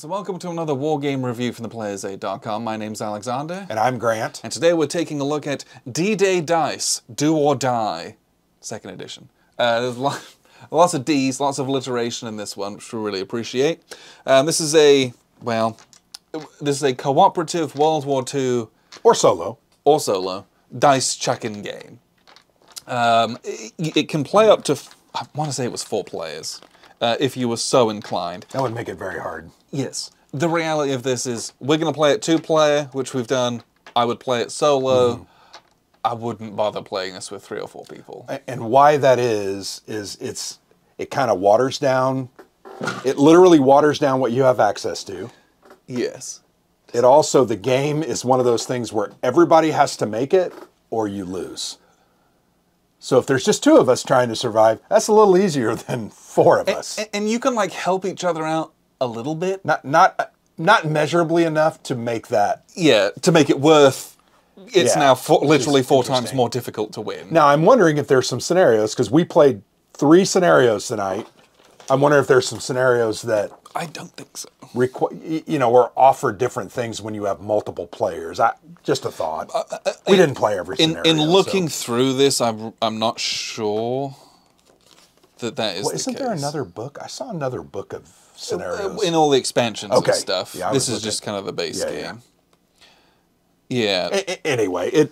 So welcome to another Wargame review from theplayersaid.com. My name's Alexander. And I'm Grant. And today we're taking a look at D-Day Dice, Do or Die, second edition. There's lots of Ds, lots of alliteration in this one, which we really appreciate. This is a cooperative World War II... Or solo. Or solo, dice chucking game. It can play up to, I want to say it was 4 players, if you were so inclined. That would make it very hard. Yes. The reality of this is we're going to play it 2-player, which we've done. I would play it solo. I wouldn't bother playing this with 3 or 4 people. And why that is it kind of waters down. It literally waters down what you have access to. Yes. It also, the game is one of those things where everybody has to make it or you lose. So if there's just 2 of us trying to survive, that's a little easier than 4 of us. And you can like help each other out a little bit. Not measurably enough to make that. Yeah, to make it worth. It's now literally 4 times more difficult to win. Now I'm wondering if there's some scenarios, because we played 3 scenarios tonight. I'm wondering if there's some scenarios that I don't think so. Or offer different things when you have multiple players. Just a thought. We didn't play every scenario. In looking through this, I'm not sure that is the case. Isn't there another book? I saw another book of scenarios. In all the expansions and stuff. Yeah, this is just kind of the base game. Yeah. Anyway,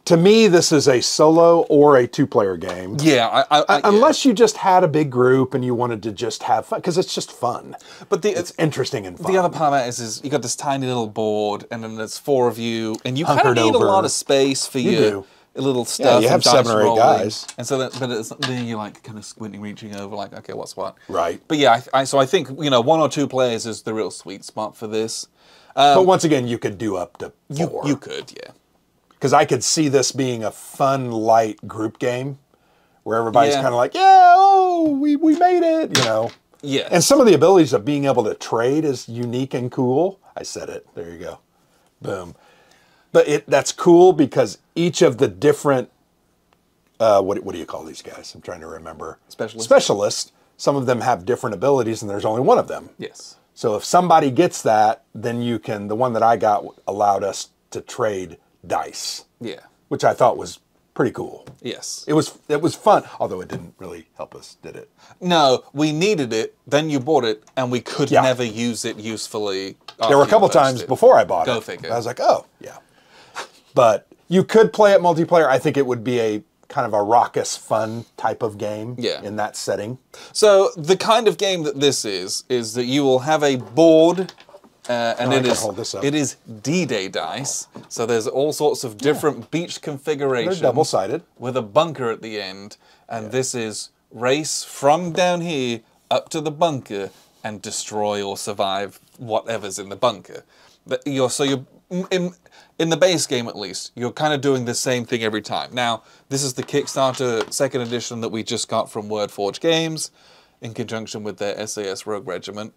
to me, this is a solo or a 2-player game. Yeah. Unless you just had a big group and you wanted to just have fun, because it's just fun. But it's interesting and fun. The other part of that is you got this tiny little board, and then there's 4 of you, and you kind of need a lot of space for your little stuff. Yeah, you have 7 or 8 guys. And so then you're like kind of squinting, reaching over, like, okay, what's what? Right. But yeah, so I think 1 or 2 players is the real sweet spot for this. But once again, you could do up to 4. You could, yeah. Because I could see this being a fun, light group game where everybody's kind of like, we made it, Yeah. And some of the abilities of being able to trade is unique and cool. I said it. There you go. Boom. But that's cool because each of the different, what do you call these guys? I'm trying to remember. Specialists. Some of them have different abilities and there's only one of them. Yes. So if somebody gets that, then the one that I got allowed us to trade dice. Yeah. Which I thought was pretty cool. Yes. It was fun, although it didn't really help us, did it? No, we needed it, then you bought it, and we could never use it usefully. There were a couple times before I bought it. Go figure. I was like, oh, yeah. But you could play it multiplayer. I think it would be a kind of a raucous, fun type of game in that setting. So the kind of game that this is that you will have a board. And it is D-Day dice, so there's all sorts of different beach configurations. They're double-sided. With a bunker at the end, and this is race from down here up to the bunker and destroy or survive whatever's in the bunker. So you're in the base game at least, you're kind of doing the same thing every time. Now, this is the Kickstarter second edition that we just got from WordForge Games in conjunction with their SAS Rogue Regiment.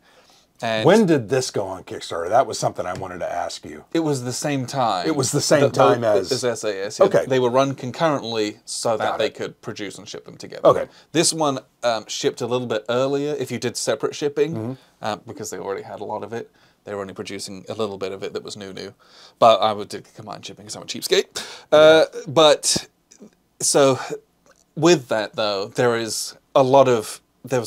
And when did this go on Kickstarter? That was something I wanted to ask you. It was the same time. It was the same time as SAS. Yeah. Okay. They were run concurrently so that they could produce and ship them together. Okay. This one shipped a little bit earlier if you did separate shipping, because they already had a lot of it. They were only producing a little bit of it that was new. But I would do combined shipping because I'm a cheapskate. But so with that though, there was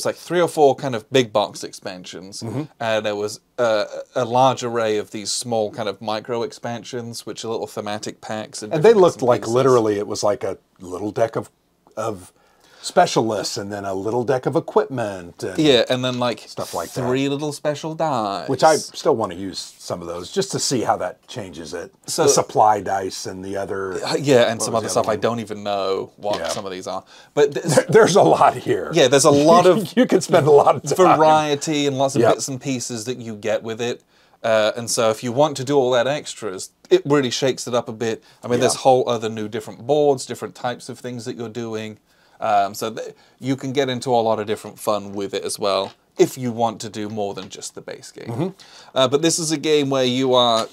like 3 or 4 kind of big box expansions, and there was a large array of these small kind of micro expansions, which are little thematic packs. And they looked like literally it was like a little deck of specialists and then a little deck of equipment. And then like stuff like 3 little special dice. Which I still want to use some of those just to see how that changes it. So the supply dice and the other... and some other stuff. I don't even know what some of these are. But there's a lot here. Yeah, there's a lot of... You can spend a lot of time. Variety and lots of bits and pieces that you get with it. And so if you want to do all that extras, it really shakes it up a bit. I mean, there's whole other new different boards, different types of things that you're doing. So you can get into a lot of different fun with it as well, if you want to do more than just the base game. But this is a game where you are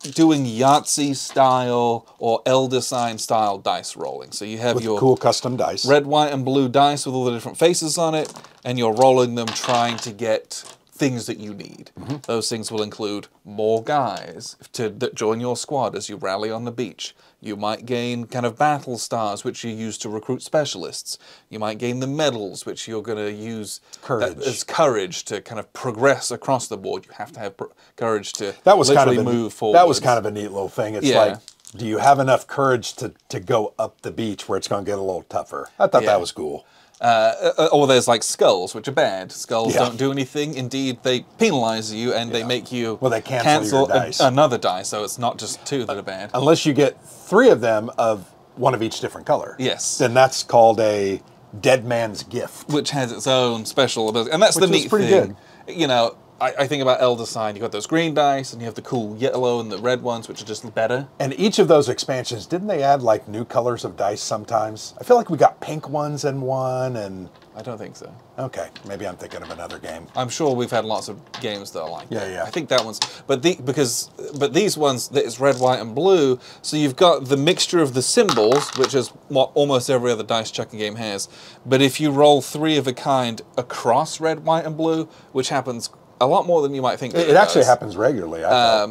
doing Yahtzee style or Elder Sign style dice rolling. So you have your cool custom dice, red, white, and blue dice with all the different faces on it, and you're rolling them trying to get things that you need. Mm-hmm. Those things will include more guys that join your squad as you rally on the beach. You might gain kind of battle stars, which you use to recruit specialists. You might gain the medals, which you're going to use as courage to kind of progress across the board. You have to have courage to literally move forward. That was kind of a neat little thing. It's like, do you have enough courage to go up the beach where it's going to get a little tougher? I thought that was cool. Or there's like skulls, which are bad. Skulls don't do anything. Indeed, they penalize you and they make you they cancel your dice. Another die, so it's not just two that are bad. Unless you get 3 of them of one of each different color. Yes. Then that's called a dead man's gift. Which has its own special ability. And that's the neat thing. Good. You know, I think about Elder Sign, you've got those green dice, and you have the cool yellow and the red ones, which are just better. And each of those expansions, didn't they add like new colors of dice sometimes? I feel like we got pink ones in one, and... I don't think so. Okay, maybe I'm thinking of another game. I'm sure we've had lots of games that are like that. Yeah. I think that one's... But these ones, it's red, white, and blue, so you've got the mixture of the symbols, which is what almost every other dice chucking game has. But if you roll 3 of a kind across red, white, and blue, which happens a lot more than you might think. It actually happens regularly.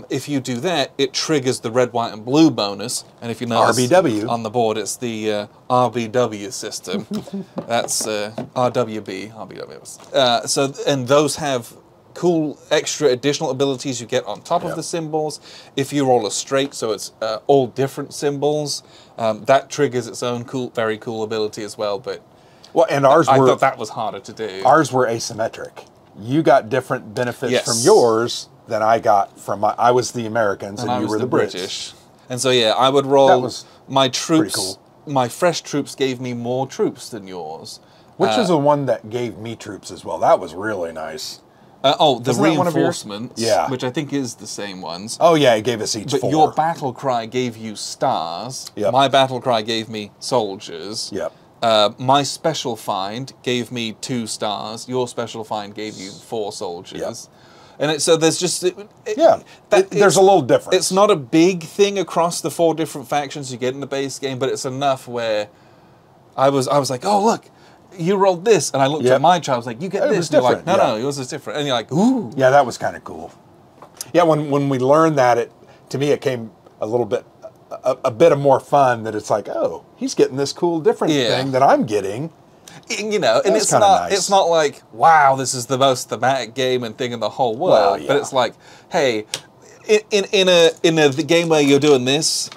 If you do that, it triggers the red, white, and blue bonus. And if you notice RBW on the board, it's the RBW system. That's RWB. And those have cool extra additional abilities you get on top of the symbols. If you roll a straight, so it's all different symbols, that triggers its own very cool ability as well. But and I thought that was harder to do. Ours were asymmetric. You got different benefits from yours than I got from my... I was the Americans and you were the British. And so, I would roll my troops. Cool. My fresh troops gave me more troops than yours. Which is the one that gave me troops as well. That was really nice. The reinforcements, which I think is the same ones. Oh, yeah, it gave us each 4. But your battle cry gave you stars. Yep. My battle cry gave me soldiers. Yep. My special find gave me 2 stars. Your special find gave you 4 soldiers. Yep. And so there's just... there's a little difference. It's not a big thing across the 4 different factions you get in the base game, but it's enough where I was like, oh, look, you rolled this. And I looked at my chart, I was like, you get this. And you're like, no, yours is different. And you're like, ooh. Yeah, that was kind of cool. Yeah, when we learned that, to me, it came a little bit... A bit of more fun that it's like, oh, he's getting this cool different thing that I'm getting. You know, and it's not like, wow, this is the most thematic game and thing in the whole world. But it's like, hey, in a game where you're doing this,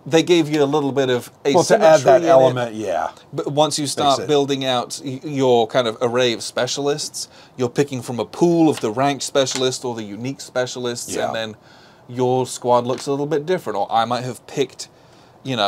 they gave you a little bit of asymmetry to add that element, But once you start building out your kind of array of specialists, you're picking from a pool of the ranked specialists or the unique specialists, and then your squad looks a little bit different. Or I might have picked,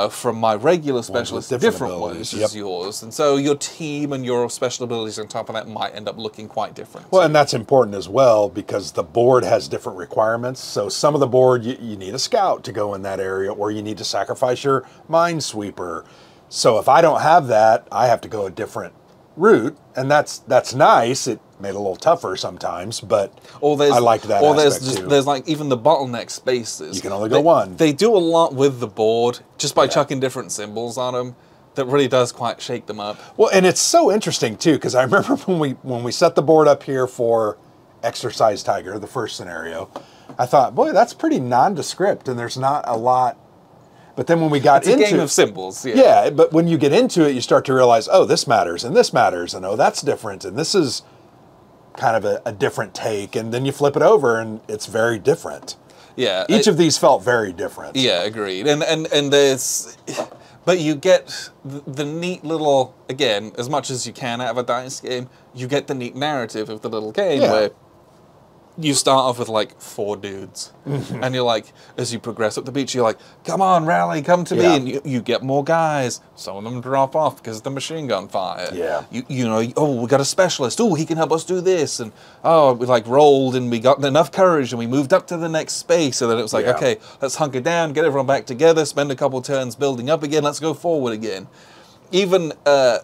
from my regular specialists, different ones as yours. And so your team and your special abilities on top of that might end up looking quite different. Well, and that's important as well because the board has different requirements. So some of the board, you need a scout to go in that area, or you need to sacrifice your minesweeper. So if I don't have that, I have to go a different route, and that's nice. It made it a little tougher sometimes, but I liked that aspect too. There's like even the bottleneck spaces. You can only go one. They do a lot with the board just by chucking different symbols on them. That really does quite shake them up. Well, and it's so interesting too because I remember when we set the board up here for Exercise Tiger, the first scenario, I thought, boy, that's pretty nondescript, and there's not a lot. But then when we got into... It's a game of symbols, Yeah, but when you get into it, you start to realize, oh, this matters, and this matters, and oh, that's different, and this is kind of a different take, and then you flip it over, and it's very different. Yeah. Each of these felt very different. Yeah, agreed. And there's... But you get the neat little... Again, as much as you can out of a dice game, you get the neat narrative of the little game where... You start off with like 4 dudes, and you're like, as you progress up the beach, you're like, come on, rally, come to me, and you get more guys. Some of them drop off because of the machine gun fire. Yeah. Oh, we got a specialist. Oh, he can help us do this, and oh, we like rolled and we got enough courage and we moved up to the next space, and then it was like, okay, let's hunker down, get everyone back together, spend a couple turns building up again, let's go forward again. Even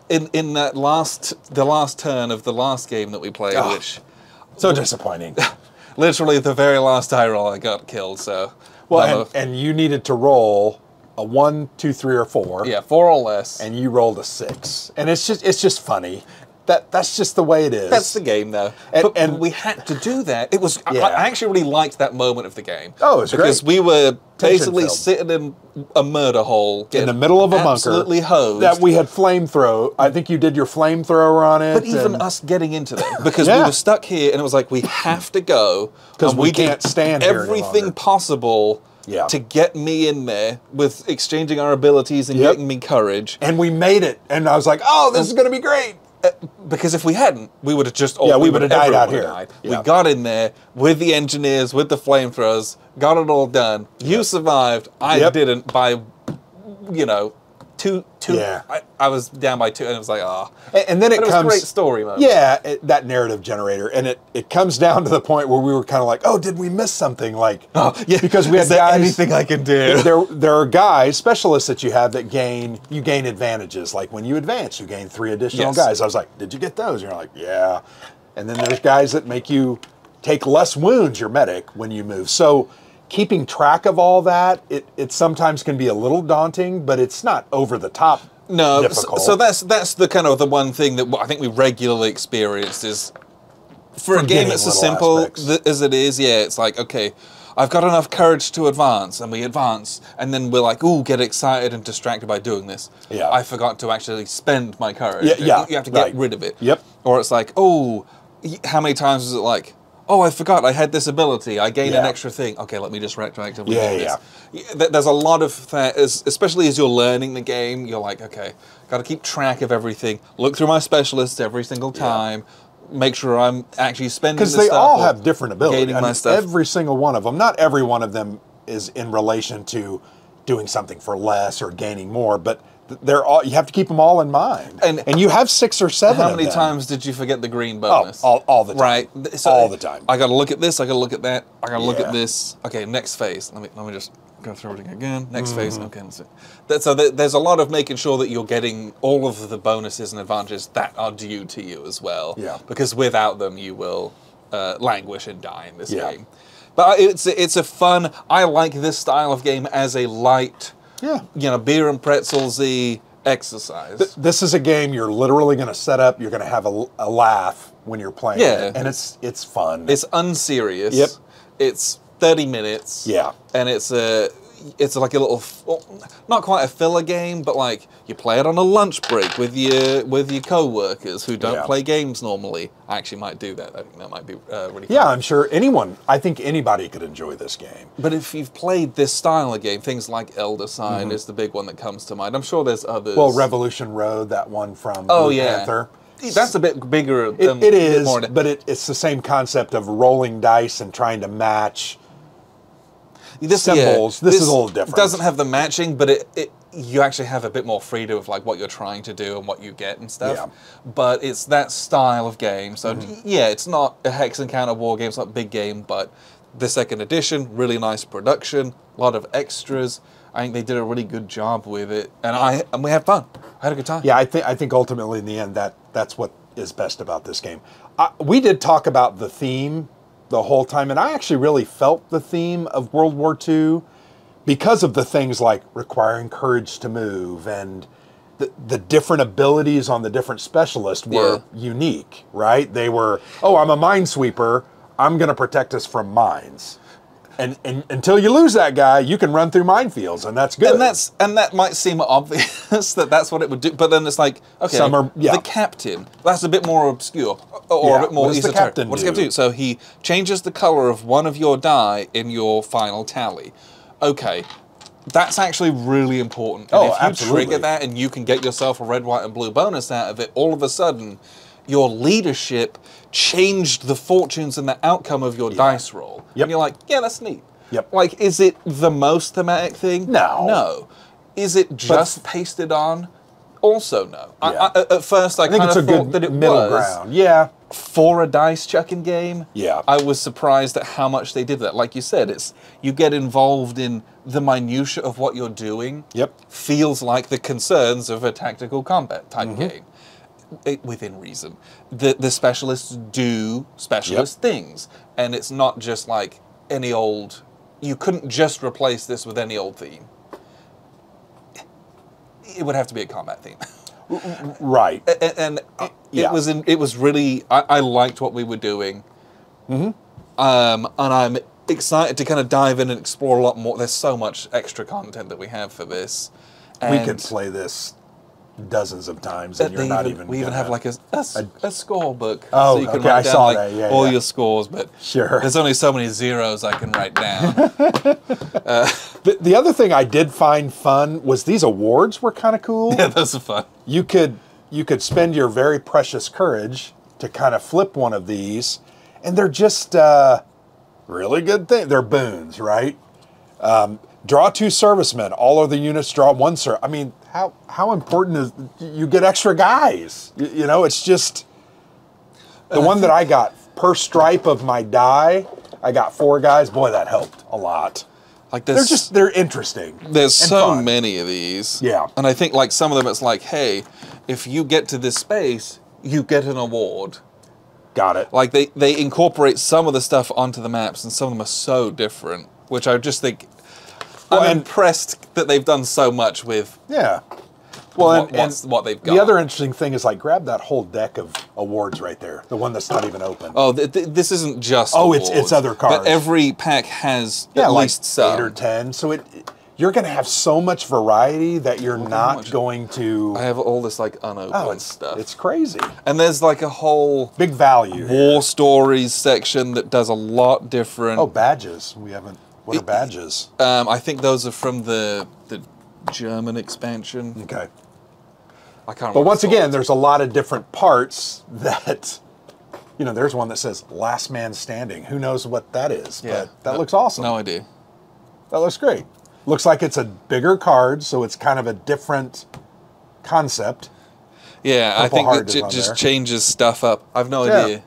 in that the last turn of the last game that we played, which. So disappointing. Literally, the very last die roll, I got killed. So, and you needed to roll a 1, 2, 3, or 4. Yeah, 4 or less. And you rolled a 6, and it's just funny. that's just the way it is. That's the game, though. And we had to do that. It was. Yeah. I actually really liked that moment of the game. Oh, it was because great. we were basically Tension-filled. sitting in a murder hole, in the middle of a bunker, absolutely hosed. that we had flamethrower. I think you did your flamethrower on it. But even and- us getting into that, because Yeah. we were stuck here, and it was like we have to go 'Cause and we did can't stand here any everything longer. possible Yeah. to get me in there with exchanging our abilities and Yep. getting me courage. and we made it, and I was like, "Oh, this is going to be great." Because if we hadn't, we would have just Yeah, we would have died everyone out would have here. died. Yeah. We got in there with the engineers, with the flamethrowers, got it all done. You survived. I Yep. didn't by, two. Yeah. I was down by 2, and it was like, And then it But it was comes a great story mode. Yeah, that narrative generator, and it comes down to the point where we were kind of like, "Oh, did we miss something?" Like, yeah, because we had is there guys. anything I can do? There are guys, specialists that you have that gain advantages. Like when you advance, you gain 3 additional Yes. guys. I was like, "Did you get those?" And you're like, "Yeah." And then there's guys that make you take less wounds, your medic, when you move. So keeping track of all that, it sometimes can be a little daunting, but it's not over the top. No, difficult. so that's the kind of the one thing that I think we regularly experienced is for a game Forgetting that's as little simple aspects. as it is. Yeah, it's like, okay, I've got enough courage to advance, and we advance, and then we're like, ooh, get excited and distracted by doing this. Yeah. I forgot to actually spend my courage. Yeah, You have to get right. rid of it. Yep. Or it's like, oh, how many times is it like, oh, I forgot I had this ability. I gained an Yeah. extra thing. Okay, let me just retroactively Yeah, do this. There's a lot of that, especially as you're learning the game, you're like, okay, got to keep track of everything. Look through my specialists every single time. Make sure I'm actually spending Because the they stuff all or have different abilities. gaining my stuff. Every single one of them. Not every one of them is in relation to doing something for less or gaining more, but they're all. You have to keep them all in mind. And you have 6 or 7. How of many them. times did you forget the green bonus? all the time. Right. All the time. I got to look at this. I got to look at that. I got to look Yeah. at this. Okay, next phase. Let me just go through everything again. Next Mm-hmm. phase. Okay, that's it. So there's a lot of making sure that you're getting all of the bonuses and advantages that are due to you as well. Yeah. Because without them, you will languish and die in this Yeah. game. But it's a fun. I like this style of game as a light, Yeah. beer and pretzels-y exercise. This is a game you're literally going to set up. You're going to have a laugh when you're playing Yeah. it, and it's fun. It's unserious. Yep. It's 30 minutes. Yeah. And it's like a little, not quite a filler game, but like you play it on a lunch break with your co-workers who don't Yeah. play games normally. I actually might do that. I think that might be really fun. Yeah, I'm sure I think anybody could enjoy this game. But if you've played this style of game, things like Elder Sign is the big one that comes to mind. I'm sure there's others. Well, Revolution Road, that one from Oh, Blue yeah. Panther. That's a bit bigger. Than, It a bit is, more but it's the same concept of rolling dice and trying to match. Symbols. This is a little different. Doesn't have the matching, but you actually have a bit more freedom of like what you're trying to do and what you get and stuff. Yeah. But it's that style of game. So yeah, it's not a Hex Encounter war game. It's not a big game, but the second edition, really nice production, a lot of extras. I think they did a really good job with it, and we had fun. I had a good time. Yeah, I think ultimately in the end that's what is best about this game. We did talk about the theme the whole time, and I actually really felt the theme of World War II because of the things like requiring courage to move and the different abilities on the different specialists were unique, right? They were, I'm a minesweeper, I'm going to protect us from mines. And until you lose that guy, you can run through minefields, and that's good. And that might seem obvious that's what it would do, but then it's like, okay, the captain, that's a bit more obscure or a bit more what does the esoteric. captain What does the captain do? So he changes the color of one of your die in your final tally. Okay, that's actually really important. And if you absolutely. trigger that and you can get yourself a red, white, and blue bonus out of it, all of a sudden, your leadership changed the fortunes and the outcome of your dice roll. Yep. And you're like, yeah, that's neat. Yep. Like, is it the most thematic thing? No. No. Is it just pasted on? Also, no. Yeah. At first, I think kind it's of a thought good that it middle was ground. Yeah. for a dice chucking game. Yeah. I was surprised at how much they did that. Like you said, you get involved in the minutia of what you're doing. Yep. Feels like the concerns of a tactical combat type game. Within reason. The specialists do specialist things. And it's not just like any old... You couldn't just replace this with any old theme. It would have to be a combat theme. Right. And Yeah. it was really, I liked what we were doing. And I'm excited to kind of dive in and explore a lot more. There's so much extra content that we have for this. We And could play this dozens of times, and you're not even. we even have like a score book, Oh, so you can okay, write I down saw like that, yeah, all yeah. your scores. But Sure. there's only so many zeros I can write down. The other thing I did find fun was these awards were kind of cool. Yeah, those are fun. You could spend your very precious courage to kind of flip one of these, and they're just really good thing. They're boons, right? Draw 2 servicemen. All of the units draw 1 sir. I mean, how important is you get extra guys? You know, it's just the one that I got per stripe of my die. I got 4 guys. Boy, that helped a lot. Like They're interesting. There's and so fun. many of these. Yeah. And I think like some of them it's like, hey, if you get to this space, you get an award. Got it. Like they incorporate some of the stuff onto the maps, and some of them are so different, which I just think Well, I'm and- impressed that they've done so much with Yeah. Well, what they've got. The other interesting thing is like grab that whole deck of awards right there, the one that's not even open. Oh, this isn't just It's awards, other cards. But every pack has yeah, at like least some. 8 or 10. So you're going to have so much variety that you're not much. going to. I have all this like unopened stuff. It's crazy. And there's like a whole Big value. here. war stories section that does a lot different. Oh, badges. We haven't. What are badges? I think those are from the German expansion. Okay. I can't remember. But once what it's again, there's a lot of different parts that. There's one that says "Last Man Standing." Who knows what that is? called. But that looks awesome. No idea. That looks great. Looks like it's a bigger card, so it's kind of a different concept. Yeah, I Purple think Heart it is on just there. changes stuff up. I've no Yeah. idea.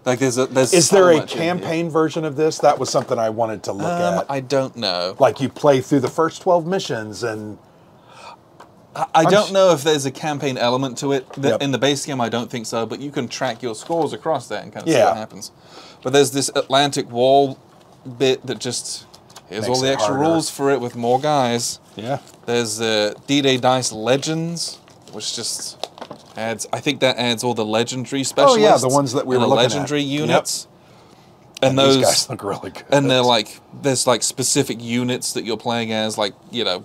Like there's Is so there a much in here. campaign version of this? That was something I wanted to look at. I don't know. Like you play through the first 12 missions and I don't know if there's a campaign element to it. Yep. In the base game, I don't think so, but you can track your scores across that and kind of see Yeah. what happens. But there's this Atlantic Wall bit that just, here's Makes all the it extra harder. rules for it with more guys. yeah. There's D-Day Dice Legends, which just adds, I think that adds all the legendary specialists. the ones that we and were the looking at. legendary Yep. units. And These those guys look really good. and they're like, there's like specific units that you're playing as, like, yeah.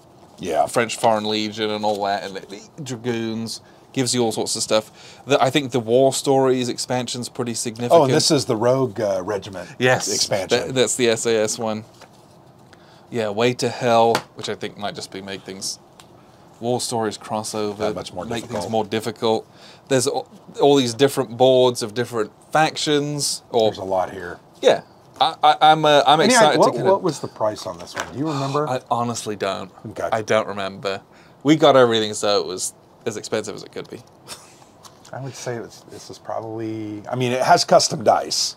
French Foreign Legion and all that, and the Dragoons, gives you all sorts of stuff. I think the War Stories expansion's pretty significant. Oh, and this is the Rogue Regiment expansion. That's the SAS one. Yeah, Way to Hell, which I think might just be make things War Stories crossover, That much more make difficult. things more difficult. There's all these different boards of different factions. Or There's a lot here. yeah, I'm excited to kind what of. was the price on this one? Do you remember? I honestly don't. Okay. I don't remember. We got everything, so it was as expensive as it could be. I would say this is probably. I mean, it has custom dice.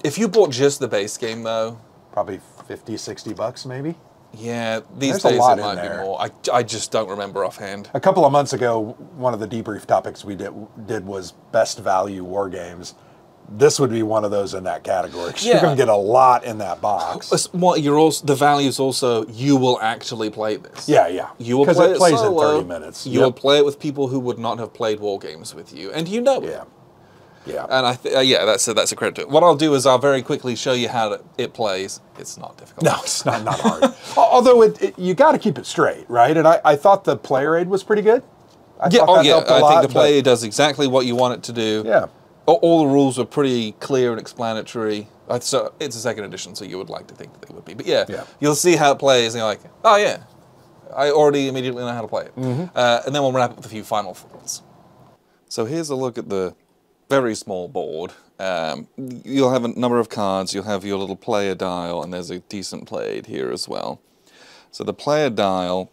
If you bought just the base game, though, Probably $50-$60 maybe. yeah, these There's a days lot it in might be there. more. I just don't remember offhand. A couple of months ago, one of the debrief topics we did was best value war games. This would be one of those in that category. 'Cause You're Yeah. going to get a lot in that box. What you're also the value is also you will actually play this. Yeah, yeah. You will 'Cause play it it plays solo. in 30 minutes. You Yep. will play it with people who would not have played war games with you, and you know it. Yeah, yeah. And that's a credit to it. What I'll do is I'll very quickly show you how it plays. It's not difficult. No, it's not hard. Although you got to keep it straight, right? And I thought the player aid was pretty good. I thought that helped a I lot, think the but- player does exactly what you want it to do. Yeah. All the rules are pretty clear and explanatory. So it's a second edition, so you would like to think that they would be. But yeah, Yeah. you'll see how it plays, and you're like, oh yeah, I already immediately know how to play it. Mm-hmm. And then we'll wrap up with a few final thoughts. So here's a look at the very small board. You'll have a number of cards, you'll have your little player dial, and there's a decent play aid here as well. So the player dial,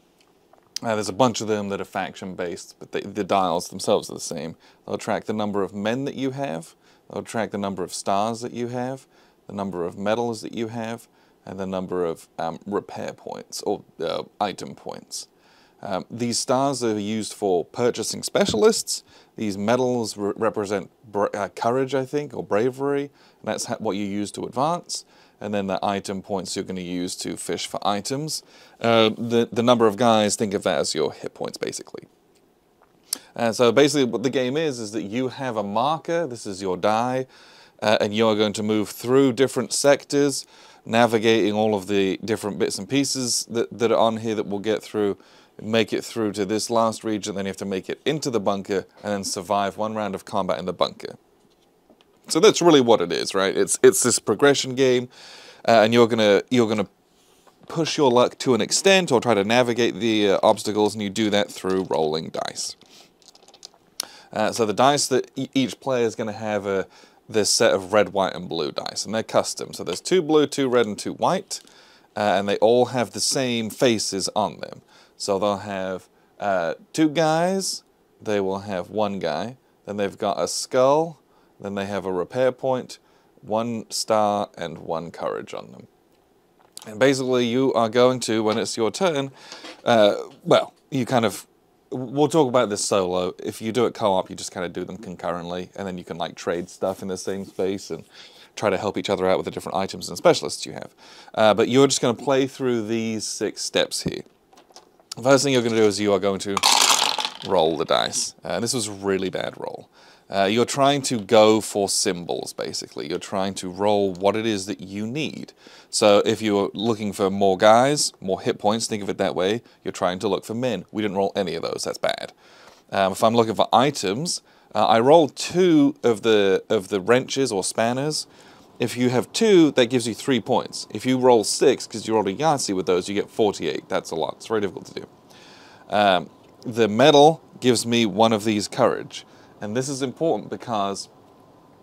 there's a bunch of them that are faction-based, but the dials themselves are the same. They'll track the number of men that you have, they'll track the number of stars that you have, the number of medals that you have, and the number of repair points, or item points. These stars are used for purchasing specialists. These medals represent courage, I think, or bravery, and that's what you use to advance. And then the item points you're going to use to fish for items. The number of guys, think of that as your hit points, basically. And so basically what the game is that you have a marker, this is your die, and you're going to move through different sectors, navigating all of the different bits and pieces that are on here that we'll get through, make it through to this last region, then you have to make it into the bunker, and then survive 1 round of combat in the bunker. So that's really what it is, right? It's this progression game, and you're gonna push your luck to an extent, or try to navigate the obstacles, and you do that through rolling dice. So the dice that each player is going to have this set of red, white, and blue dice, and they're custom. So there's 2 blue, 2 red, and 2 white, and they all have the same faces on them. So they'll have 2 guys, they will have 1 guy, then they've got a skull, then they have a repair point, 1 star, and 1 courage on them. And basically you are going to, when it's your turn, well, you kind of, we'll talk about this solo. If you do it co-op, you just kind of do them concurrently, and then you can like trade stuff in the same space and try to help each other out with the different items and specialists you have. But you're just going to play through these 6 steps here. The first thing you're going to do is you are going to roll the dice. This was a really bad roll. You're trying to go for symbols, basically. You're trying to roll what it is that you need. So if you're looking for more guys, more hit points, think of it that way, you're trying to look for men. We didn't roll any of those, that's bad. If I'm looking for items, I rolled 2 of the wrenches or spanners. If you have 2, that gives you 3 points. If you roll 6, because you rolled a Yahtzee with those, you get 48. That's a lot. It's very difficult to do. The metal gives me 1 of these courage. And this is important because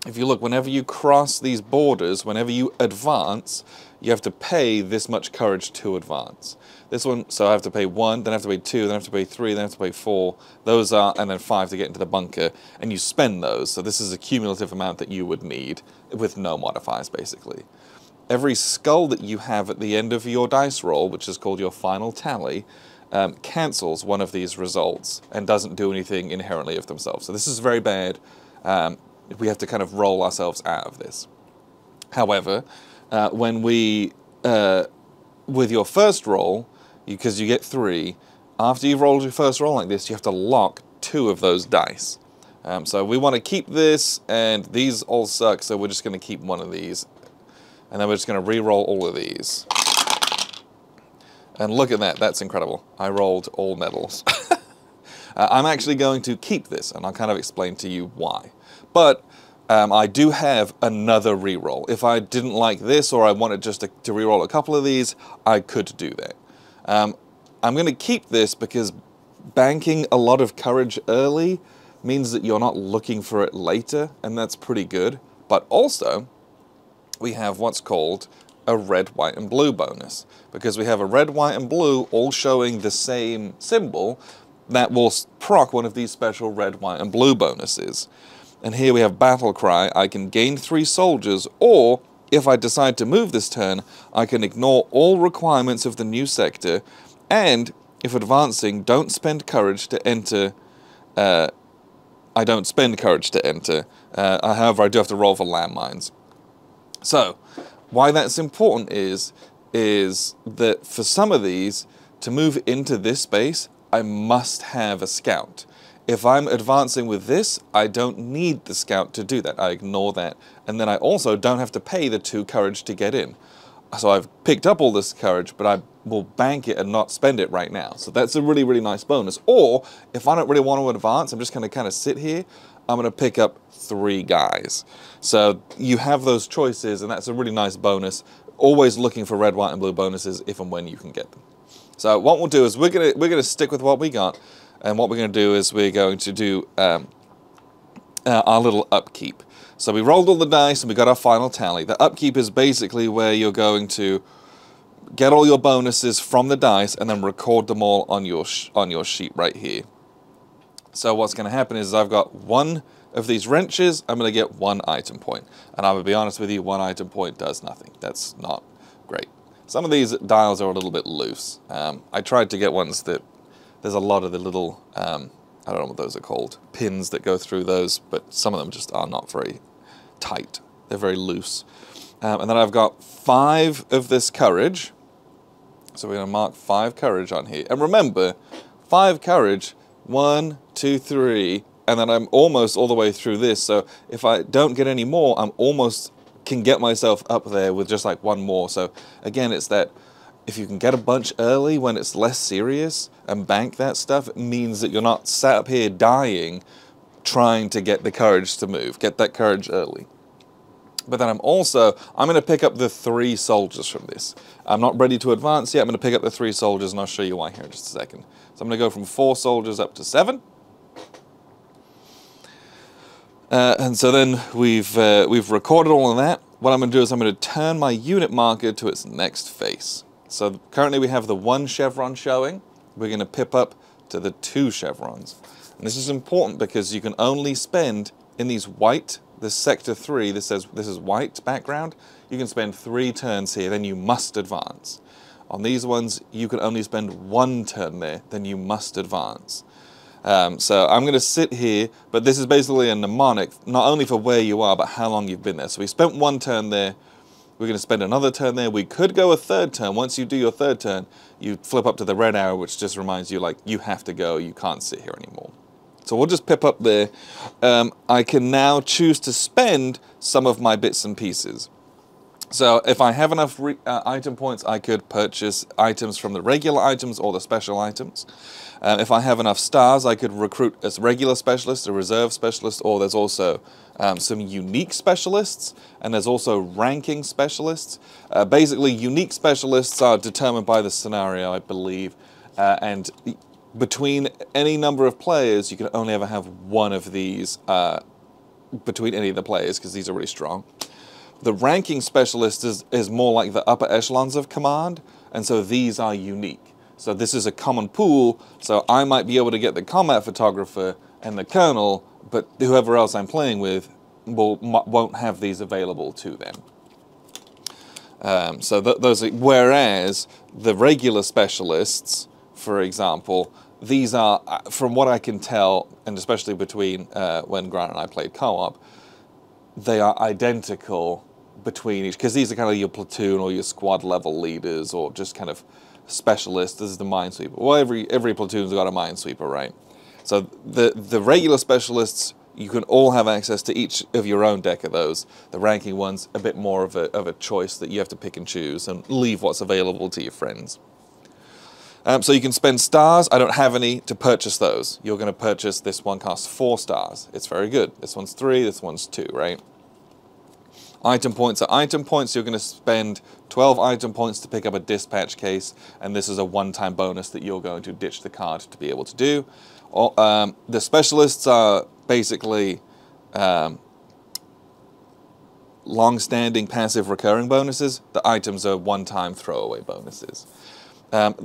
if you look, whenever you cross these borders, whenever you advance, you have to pay this much courage to advance. This one, so I have to pay 1, then I have to pay 2, then I have to pay 3, then I have to pay 4. Those are, and then 5 to get into the bunker. And you spend those, so this is a cumulative amount that you would need with no modifiers, basically. Every skull that you have at the end of your dice roll, which is called your final tally, cancels one of these results and doesn't do anything inherently of themselves. So this is very bad. We have to kind of roll ourselves out of this. However, when we, with your first roll, because you get 3, after you've rolled your first roll like this, you have to lock 2 of those dice. So we want to keep this, and these all suck, so we're just going to keep 1 of these. And then we're just going to re-roll all of these. And look at that, that's incredible. I rolled all medals. I'm actually going to keep this, and I'll kind of explain to you why. But I do have another reroll. If I didn't like this, or I wanted just to reroll a couple of these, I could do that. I'm going to keep this because banking a lot of courage early means that you're not looking for it later, and that's pretty good. But also, we have what's called a red, white, and blue bonus. Because we have a red, white, and blue all showing the same symbol, that will proc one of these special red, white, and blue bonuses. And here we have Battle Cry. I can gain 3 soldiers, or if I decide to move this turn, I can ignore all requirements of the new sector, and if advancing, don't spend courage to enter. I don't spend courage to enter. However, I do have to roll for landmines. So, why that's important is that for some of these, to move into this space, I must have a scout. If I'm advancing with this, I don't need the scout to do that. I ignore that. And then I also don't have to pay the 2 courage to get in. So I've picked up all this courage, but I will bank it and not spend it right now. So that's a really, really nice bonus. Or, if I don't really want to advance, I'm just going to kind of sit here, I'm going to pick up 3 guys. So you have those choices, and that's a really nice bonus. Always looking for red, white, and blue bonuses if and when you can get them. So what we'll do is we're gonna stick with what we got, and what we're going to do is we're going to do our little upkeep. So we rolled all the dice and we got our final tally. The upkeep is basically where you're going to get all your bonuses from the dice and then record them all on your sheet right here. So what's going to happen is I've got 1 of these wrenches, I'm going to get 1 item point. And I'm going to be honest with you, 1 item point does nothing. That's not great. Some of these dials are a little bit loose. I tried to get ones that, there's a lot of the little, I don't know what those are called, pins that go through those, but some of them just are not very tight. They're very loose. And then I've got 5 of this courage. So we're going to mark 5 courage on here. And remember, 5 courage 1, 2, 3, and then I'm almost all the way through this. So if I don't get any more, I'm almost can get myself up there with just like one more. So again, it's that if you can get a bunch early when it's less serious and bank that stuff, it means that you're not sat up here dying trying to get the courage to move. Get that courage early. But then I'm going to pick up the 3 soldiers from this. I'm not ready to advance yet. I'm going to pick up the 3 soldiers, and I'll show you why here in just a second. So I'm going to go from 4 soldiers up to 7. And so then we've recorded all of that. What I'm going to do is I'm going to turn my unit marker to its next face. So currently we have the 1 chevron showing. We're going to pip up to the 2 chevrons. And this is important because you can only spend in these white, this sector 3, this says this is white background, you can spend 3 turns here, then you must advance. On these ones, you can only spend 1 turn there, then you must advance. So I'm going to sit here, but this is basically a mnemonic, not only for where you are, but how long you've been there. So we spent 1 turn there, we're going to spend another turn there. We could go a 3rd turn. Once you do your 3rd turn, you flip up to the red arrow, which just reminds you, like, you have to go, you can't sit here anymore. So we'll just pip up there. I can now choose to spend some of my bits and pieces. So if I have enough item points, I could purchase items from the regular items or the special items. If I have enough stars, I could recruit a regular specialist, a reserve specialist, or there's also some unique specialists, and there's also ranking specialists. Basically, unique specialists are determined by the scenario, I believe, and between any number of players, you can only ever have 1 of these between any of the players, because these are really strong. The ranking specialist is more like the upper echelons of command, and so these are unique. So this is a common pool, so I might be able to get the combat photographer and the colonel, but whoever else I'm playing with won't have these available to them. So those are, whereas the regular specialists, for example, these are, from what I can tell, and especially between when Grant and I played co-op, they are identical between each, because these are kind of your platoon or your squad level leaders or just kind of specialists. This is the minesweeper. Well, every platoon's got a minesweeper, right? So the regular specialists, you can all have access to each of your own deck of those. The ranking ones, a bit more of a choice that you have to pick and choose and leave what's available to your friends. So you can spend stars. I don't have any to purchase those. You're going to purchase, this one costs 4 stars. It's very good. This one's 3, this one's 2, right? Item points are item points. You're going to spend 12 item points to pick up a dispatch case, and this is a one-time bonus that you're going to ditch the card to be able to do. The specialists are basically long-standing passive recurring bonuses. The items are one-time throwaway bonuses.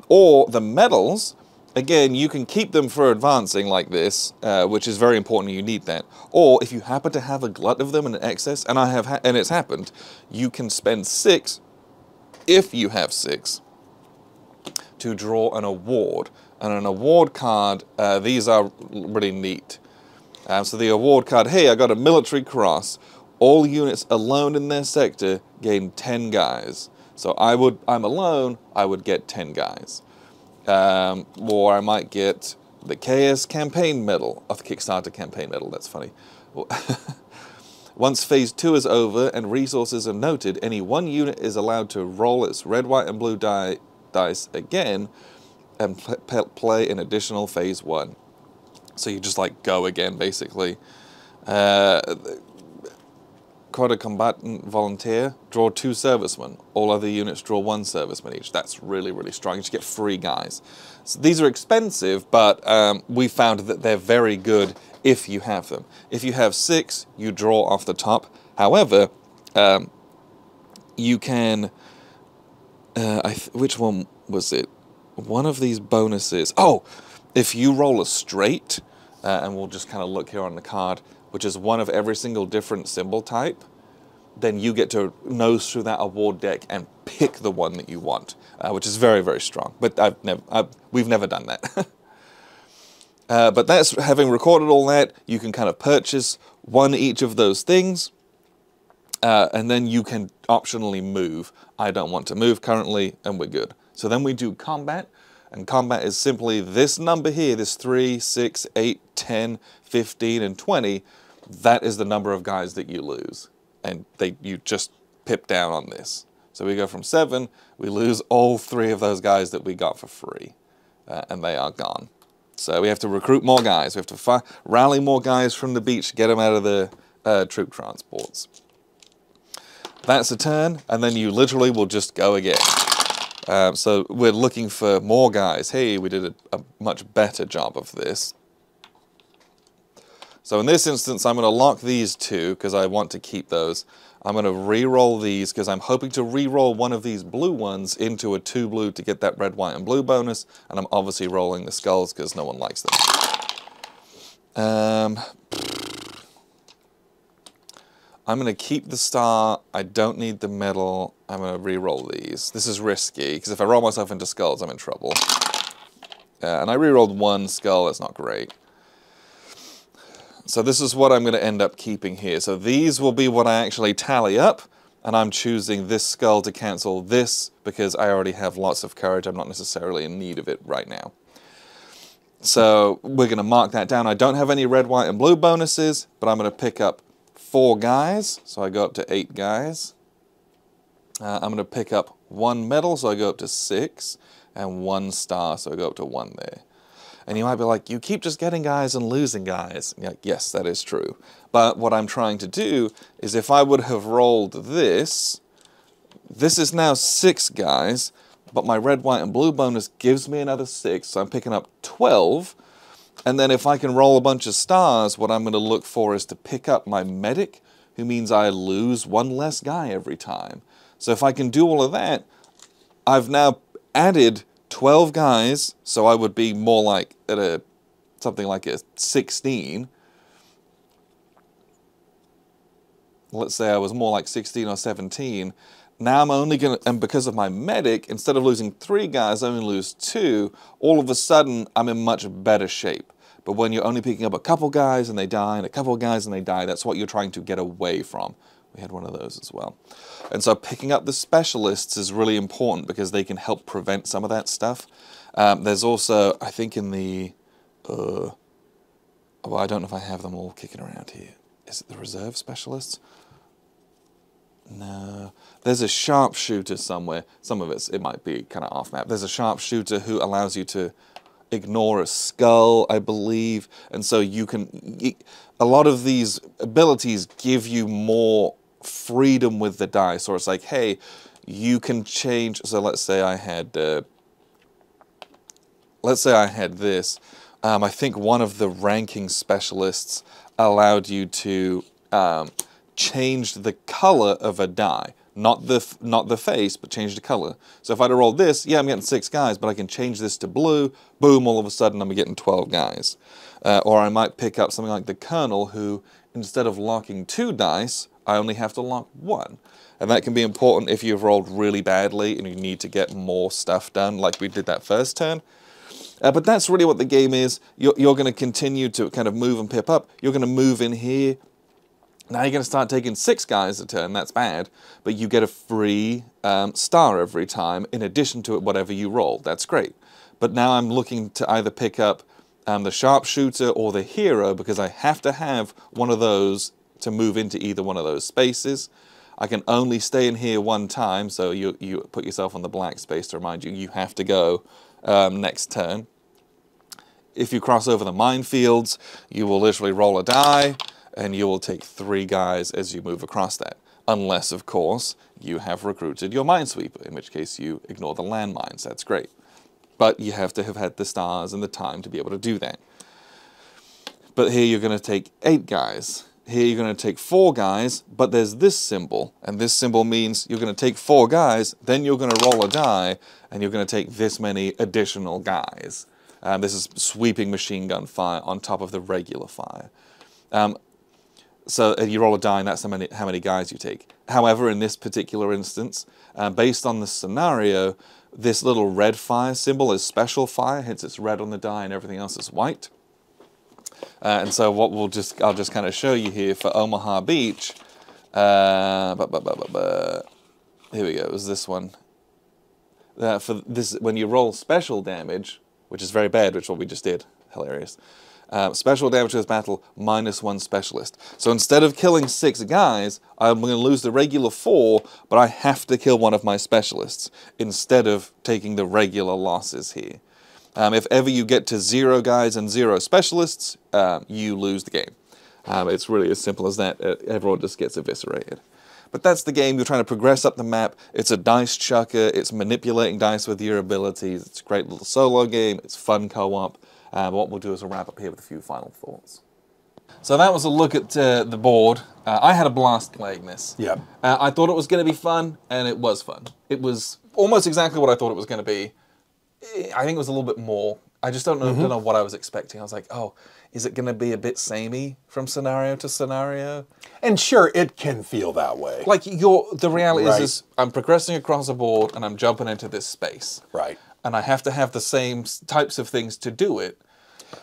Or the medals, again, you can keep them for advancing like this, which is very important, you need that. Or if you happen to have a glut of them in excess, and and it's happened, you can spend 6, if you have 6, to draw an award. And an award card, these are really neat. So the award card, hey, I got a military cross. All units alone in their sector gain 10 guys. So I'm alone, I would get 10 guys. Or I might get the KS campaign medal, the Kickstarter campaign medal, that's funny. Once phase 2 is over and resources are noted, any one unit is allowed to roll its red, white, and blue dice again and play an additional phase 1. So you just like go again, basically. Corps de combatant volunteer, draw 2 servicemen. All other units draw 1 serviceman each. That's really, really strong. You just get free guys. So these are expensive, but we found that they're very good if you have them. If you have 6, you draw off the top. However, you can... which one was it? One of these bonuses... Oh! If you roll a straight, and we'll just kind of look here on the card, which is one of every single different symbol type, then you get to nose through that award deck and pick the one that you want, which is very, very strong. But we've never done that. But that's, having recorded all that, you can kind of purchase 1 each of those things, and then you can optionally move. I don't want to move currently, and we're good. So then we do combat. And combat is simply this number here, this 3, 6, 8, 10, 15, and 20. That is the number of guys that you lose. And you just pip down on this. So we go from 7, we lose all 3 of those guys that we got for free. And they are gone. So we have to recruit more guys. We have to rally more guys from the beach, get them out of the troop transports. That's a turn, and then you literally will just go again. So we're looking for more guys. Hey, we did a much better job of this. So in this instance, I'm going to lock these 2 because I want to keep those. I'm going to re-roll these because I'm hoping to re-roll one of these blue ones into a 2 blue to get that red, white, and blue bonus. And I'm obviously rolling the skulls because no one likes them. I'm going to keep the star. I don't need the medal. I'm going to re-roll these. This is risky, because if I roll myself into skulls, I'm in trouble. And I re-rolled 1 skull. That's not great. So this is what I'm going to end up keeping here. So these will be what I actually tally up, and I'm choosing this skull to cancel this, because I already have lots of courage. I'm not necessarily in need of it right now. So we're going to mark that down. I don't have any red, white, and blue bonuses, but I'm going to pick up 4 guys, so I go up to 8 guys. I'm going to pick up 1 medal, so I go up to 6, and 1 star, so I go up to 1 there. And you might be like, you keep just getting guys and losing guys. And you're like, yes, that is true. But what I'm trying to do is if I would have rolled this is now 6 guys, but my red, white, and blue bonus gives me another 6, so I'm picking up 12. And then if I can roll a bunch of stars, what I'm going to look for is to pick up my medic, who means I lose 1 less guy every time. So if I can do all of that, I've now added 12 guys, so I would be more like at something like a 16. Let's say I was more like 16 or 17. Now I'm only going to, and because of my medic, instead of losing 3 guys, I only lose 2. All of a sudden, I'm in much better shape. But when you're only picking up a couple guys and they die, and a couple guys and they die, that's what you're trying to get away from. We had one of those as well. And so picking up the specialists is really important because they can help prevent some of that stuff. There's also, I think in the, well, I don't know if I have them all kicking around here. Is it the reserve specialists? No. There's a sharpshooter somewhere. Some of it might be kind of off map. There's a sharpshooter who allows you to ignore a skull, I believe. And so you can... A lot of these abilities give you more freedom with the dice. Or it's like, hey, you can change... So let's say I had... let's say I had this. I think one of the ranking specialists allowed you to... change the color of a die. Not the face, but change the color. So if I'd have rolled this, yeah, I'm getting 6 guys, but I can change this to blue. Boom, all of a sudden I'm getting 12 guys. Or I might pick up something like the Colonel, who, instead of locking 2 dice, I only have to lock 1. And that can be important if you've rolled really badly and you need to get more stuff done, like we did that first turn. But that's really what the game is. You're going to continue to kind of move and pip up. You're going to move in here. Now you're going to start taking 6 guys a turn, that's bad, but you get a free star every time in addition to whatever you roll. That's great. But now I'm looking to either pick up the sharpshooter or the hero because I have to have one of those to move into either one of those spaces. I can only stay in here 1 time, so you put yourself on the black space to remind you you have to go next turn. If you cross over the minefields, you will literally roll a die, and you will take 3 guys as you move across that. Unless, of course, you have recruited your minesweeper, in which case you ignore the landmines. That's great. But you have to have had the stars and the time to be able to do that. But here you're going to take 8 guys. Here you're going to take 4 guys, but there's this symbol. And this symbol means you're going to take 4 guys, then you're going to roll a die, and you're going to take this many additional guys. This is sweeping machine gun fire on top of the regular fire. So you roll a die, and that's how many guys you take. However, in this particular instance, based on the scenario, this little red fire symbol is special fire, hence it's red on the die and everything else is white. And so what I'll just kind of show you here for Omaha Beach. Here we go, it was this one. for this, when you roll special damage, which is very bad, which is what we just did, hilarious. Special damage to this battle, -1 specialist. So instead of killing 6 guys, I'm going to lose the regular 4, but I have to kill one of my specialists instead of taking the regular losses here. If ever you get to 0 guys and 0 specialists, you lose the game. It's really as simple as that. Everyone just gets eviscerated. But that's the game. You're trying to progress up the map. It's a dice chucker. It's manipulating dice with your abilities. It's a great little solo game. It's fun co-op. What we'll do is we'll wrap up here with a few final thoughts. So that was a look at the board. I had a blast playing this. Yeah. I thought it was going to be fun, and it was fun. It was almost exactly what I thought it was going to be. I think it was a little bit more. I just don't know what I was expecting. I was like, oh, is it going to be a bit samey from scenario to scenario? And sure, it can feel that way. Like, the reality Right. is I'm progressing across a board, and I'm jumping into this space. Right. And I have to have the same types of things to do it.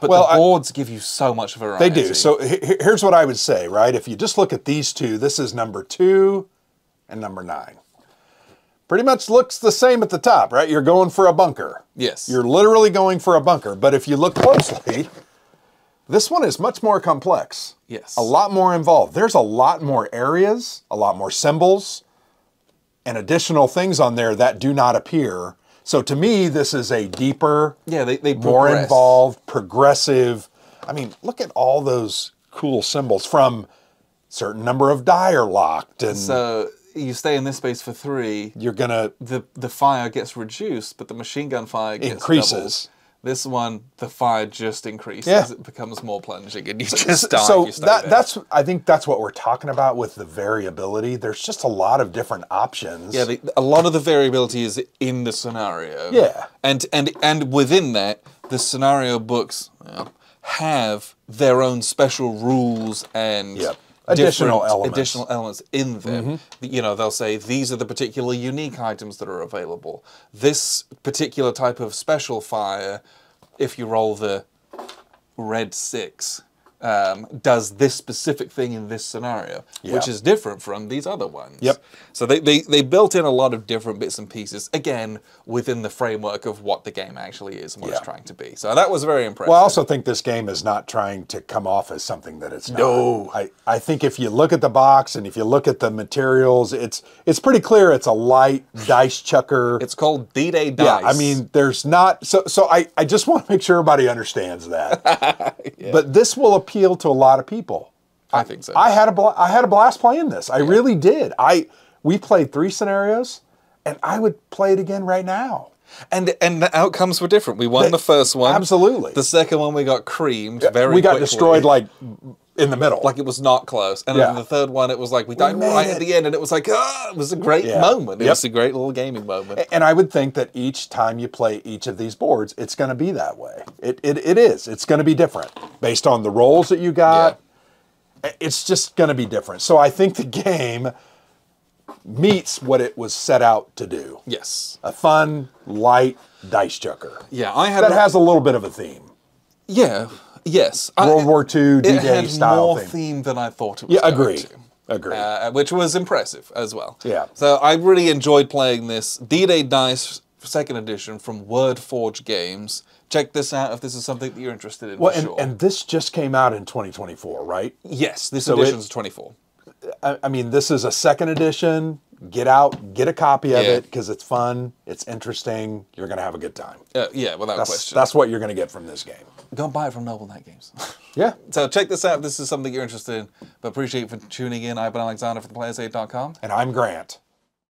But Well, the boards give you so much variety. They do. So here's what I would say, right? If you just look at these two, this is number 2 and number 9. Pretty much looks the same at the top, right? You're going for a bunker. Yes. You're literally going for a bunker. But if you look closely, this one is much more complex. Yes. A lot more involved. There's a lot more areas, a lot more symbols, and additional things on there that do not appear. So to me, this is a deeper, they more progress. involved, progressive. I mean, look at all those cool symbols from certain number of die are locked. And So you stay in this space for 3. you're going to The fire gets reduced, but the machine gun fire gets Increases. doubled. This one, the fire just increases. Yeah. It becomes more plunging, and you just die So if you stay there. I think that's what we're talking about with the variability. There's just a lot of different options. Yeah, a lot of the variability is in the scenario. Yeah. And within that, the scenario books have their own special rules and Yep. Additional different elements. additional elements in them. You know, they'll say these are the particular unique items that are available. This particular type of special fire, if you roll the red 6, does this specific thing in this scenario, which Yeah. is different from these other ones. Yep. So they built in a lot of different bits and pieces, again, within the framework of what the game actually is and what it's Yeah. trying to be. So that was very impressive. Well, I also think this game is not trying to come off as something that it's not. No. I think if you look at the box and if you look at the materials, it's pretty clear it's a light dice chucker. It's called D-Day Dice. Yeah, I mean, there's not... So I just want to make sure everybody understands that. But this will appeal to a lot of people. I think so. I had a blast playing this. I really did. We played 3 scenarios, and I would play it again right now. And the outcomes were different. We won the first one. Absolutely. The second one we got creamed very We got quickly. destroyed like in the middle. Like it was not close. And Yeah. then the third one, it was like we died made right it. at the end, and it was like, it was a great Yeah. moment. It Yep. was a great little gaming moment. And I would think that each time you play each of these boards, it's going to be that way. It is. It's going to be different based on the rolls that you got. It's just going to be different. So I think the game meets what it was set out to do. Yes. A fun, light dice chucker. Yeah, I had That has a little bit of a theme. Yeah. Yes. World War II, It D-Day had style more theme. theme than I thought it was. Yeah, going agree. to. Agree. Which was impressive as well. Yeah. So I really enjoyed playing this D-Day Dice Second Edition from WordForge Games. Check this out if this is something that you're interested in. Well, for sure. and this just came out in 2024, right? Yes, this So edition's 24. I mean, this is a second edition. Get out, get a copy of Yeah. it because it's fun, it's interesting. You're going to have a good time. Yeah, without question. That's what you're going to get from this game. Go and buy it from Noble Knight Games. Yeah. So check this out if this is something you're interested in. But appreciate you for tuning in. I've been Alexander for theplayersaid.com. And I'm Grant.